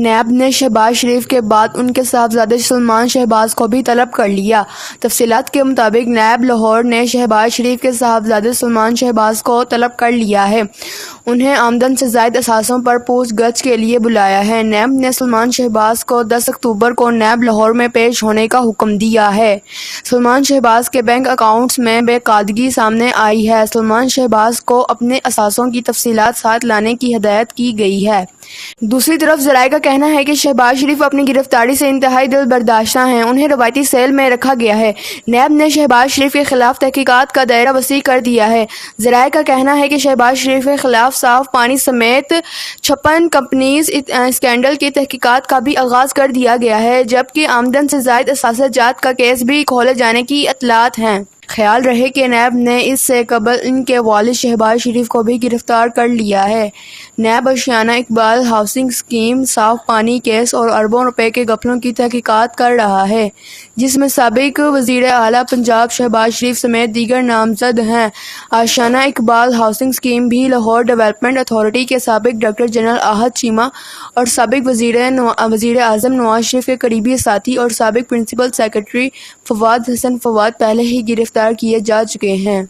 NAB نے شہباز شریف کے بعد ان کے صاحبزادے سلمان شہباز کو بھی طلب کر لیا۔ تفصیلات کے مطابق نیب لاہور نے شہباز شریف کے صاحبزادے سلمان شہباز کو طلب کر لیا ہے۔ انہیں آمدن سے زائد اثاثوں پر پوچھ گچھ کے لیے بلایا ہے۔ نیب نے سلمان شہباز کو 10 اکتوبر کو نیب لاہور میں پیش ہونے کا حکم دیا ہے۔ سلمان شہباز کے بینک اکاؤنٹس میں بے قاعدگی سامنے آئی ہے۔ سلمان شہباز کو اپنے اثاثوں کی تفصیلات ساتھ لانے کی ہدایت کی گئی ہے۔ دوسری طرف ذرائع کا کہنا ہے کہ شہباز شریف اپنی گرفتاری سے انتہائی دل برداشتہ ہیں۔ انہیں روایتی سیل میں رکھا گیا ہے۔ نیب نے شہباز شریف کے خلاف تحقیقات کا دائرہ وسیع کر دیا ہے۔ ذرائع کا کہنا ہے کہ شہباز شریف کے خلاف صاف پانی سمیت 56 کمپنیز اسکینڈل کی تحقیقات کا بھی آغاز کر دیا گیا ہے، جبکہ آمدن سے زائد اثاثہ جات کا کیس بھی کھولے جانے کی اطلاعات ہیں۔ خیال رہے کہ نیب نے اس سے قبل ان کے والد شہباز شریف کو بھی گرفتار کر لیا ہے۔ نیب اشیانہ اقبال ہاؤسنگ اسکیم، صاف پانی کیس اور اربوں روپے کے گھپلوں کی تحقیقات کر رہا ہے، جس میں سابق وزیر اعلیٰ پنجاب شہباز شریف سمیت دیگر نامزد ہیں۔ اشیانہ اقبال ہاؤسنگ اسکیم بھی لاہور ڈیولپمنٹ اتھارٹی کے سابق ڈائریکٹر جنرل احد چیمہ اور سابق وزیر اعظم نواز شریف کے قریبی ساتھی اور سابق پرنسپل سیکرٹری فواد حسن فواد پہلے ہی گرفتار کیے جا چکے ہیں۔